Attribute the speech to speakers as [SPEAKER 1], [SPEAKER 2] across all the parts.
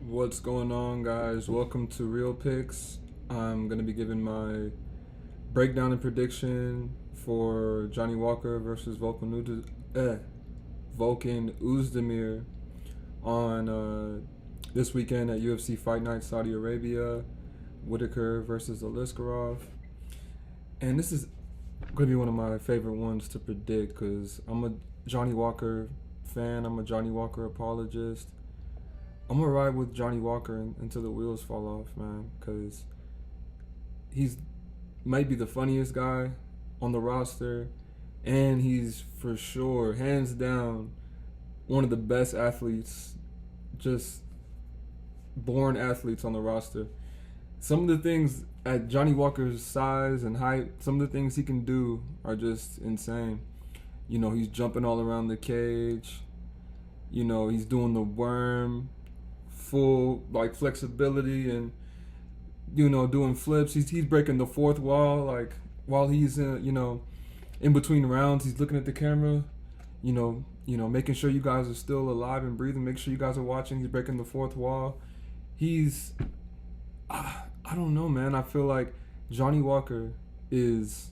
[SPEAKER 1] What's going on, guys? Welcome to Real Picks. I'm going to be giving my breakdown and prediction for Johnny Walker versus Volkan Oezdemir on this weekend at UFC Fight Night Saudi Arabia. Whitaker versus Aliskerov. And this is going to be one of my favorite ones to predict because I'm a Johnny Walker fan. I'm a Johnny Walker apologist. I'm gonna ride with Johnny Walker until the wheels fall off, man, because he's might be the funniest guy on the roster, and he's for sure, hands down, one of the best athletes, just born athletes on the roster. Some of the things at Johnny Walker's size and height, some of the things he can do are just insane. You know, he's jumping all around the cage. You know, he's doing the worm, full like flexibility, and doing flips. He's breaking the fourth wall, like while he's in between rounds. He's looking at the camera, making sure you guys are still alive and breathing. Make sure you guys are watching. He's breaking the fourth wall. He's I don't know, man. I feel like Johnny Walker is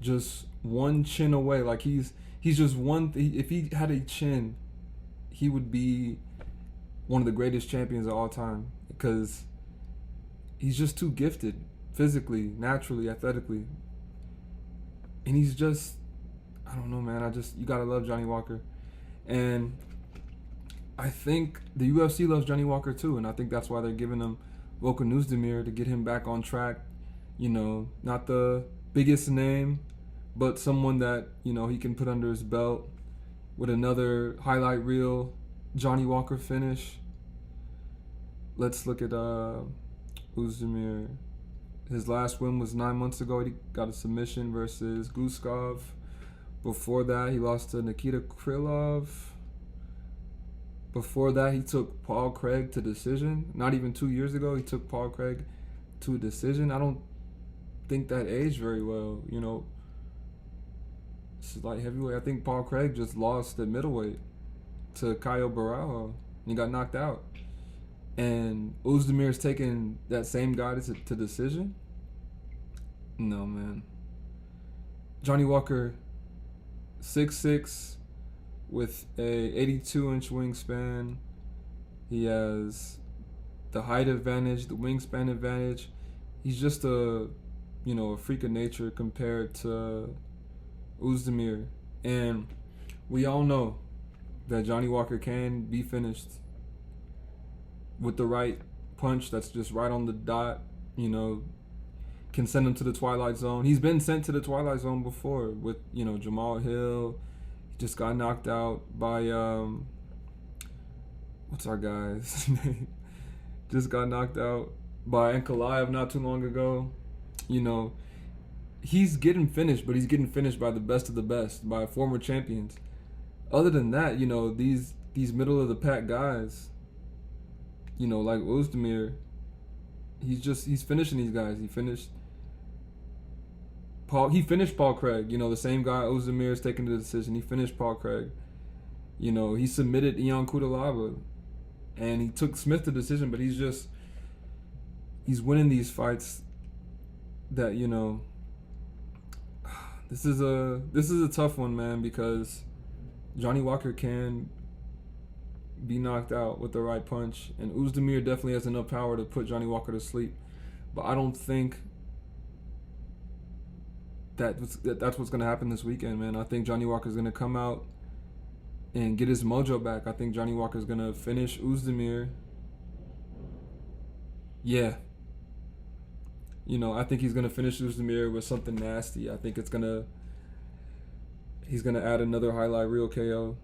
[SPEAKER 1] just one chin away. Like he's just one. If he had a chin, he would be one of the greatest champions of all time because he's just too gifted physically, naturally, athletically. And he's just, I don't know, man. You gotta love Johnny Walker. And I think the UFC loves Johnny Walker too, and I think that's why they're giving him Volkan Oezdemir to get him back on track. Not the biggest name, but someone that, he can put under his belt with another highlight reel Johnny Walker finish. Let's look at Oezdemir. His last win was 9 months ago. He got a submission versus Guskov. Before that, he lost to Nikita Krylov. Before that, he took Paul Craig to decision. Not even 2 years ago, he took Paul Craig to a decision. I don't think that aged very well. It's like heavyweight. I think Paul Craig just lost at middleweight to Caio Barajo, and he got knocked out. And Oezdemir's taking that same guy to decision? No, man. Johnny Walker, 6'6", with a 82-inch wingspan. He has the height advantage, the wingspan advantage. He's just a freak of nature compared to Oezdemir. And we all know that Johnny Walker can be finished with the right punch that's just right on the dot, can send him to the Twilight Zone. He's been sent to the Twilight Zone before with, Jamal Hill. He just got knocked out by, what's our guy's name? Just got knocked out by Ankalaev not too long ago. He's getting finished, but he's getting finished by the best of the best, by former champions. Other than that, these middle of the pack guys, like Oezdemir, he's finishing these guys. He finished Paul Craig, the same guy Oezdemir is taking the decision. He finished Paul Craig. He submitted Ion Cutelaba, and he took Smith to decision, but he's winning these fights that, this is a tough one, man, because Johnny Walker can be knocked out with the right punch, and Oezdemir definitely has enough power to put Johnny Walker to sleep. But I don't think that's what's going to happen this weekend, man. I think Johnny Walker's going to come out and get his mojo back. I think Johnny Walker's going to finish Oezdemir. Yeah. I think he's going to finish Oezdemir with something nasty. I think he's going to add another highlight reel KO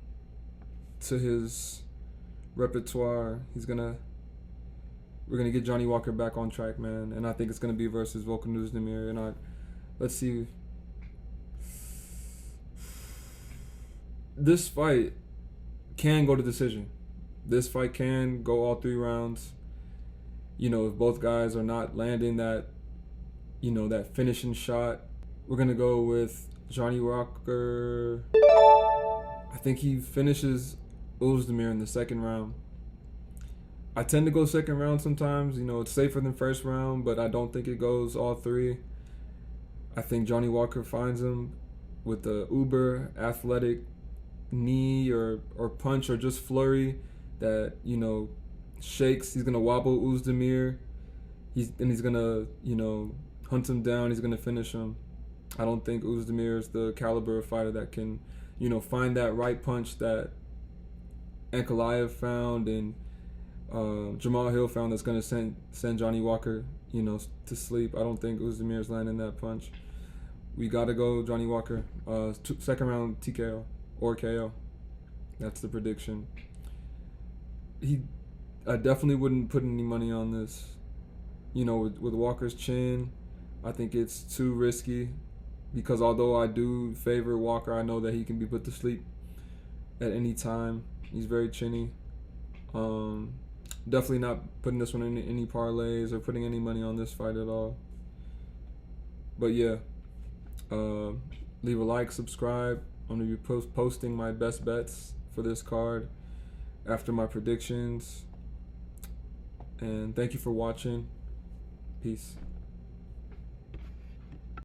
[SPEAKER 1] to his repertoire. We're gonna get Johnny Walker back on track, man, and I think it's gonna be versus Volkan Oezdemir. And let's see. This fight can go to decision. This fight can go all 3 rounds. If both guys are not landing that, that finishing shot, we're gonna go with Johnny Walker. I think he finishes Oezdemir in the second round. I tend to go second round sometimes. You know, it's safer than first round, but I don't think it goes all three. I think Johnny Walker finds him with the uber athletic knee or punch or just flurry that, you know, shakes. He's gonna wobble Oezdemir. He's gonna, you know, hunt him down. He's gonna finish him. I don't think Oezdemir is the caliber of fighter that can, you know, find that right punch that Ankalaev found and Jamal Hill found that's gonna send Johnny Walker, you know, to sleep. I don't think Oezdemir is landing that punch. We gotta go Johnny Walker. Second round TKO or KO. That's the prediction. I definitely wouldn't put any money on this. You know, with Walker's chin, I think it's too risky because although I do favor Walker, I know that he can be put to sleep at any time. He's very chinny. Definitely not putting this one in any parlays or putting any money on this fight at all. But yeah, leave a like, subscribe. I'm going to be posting my best bets for this card after my predictions. And thank you for watching. Peace.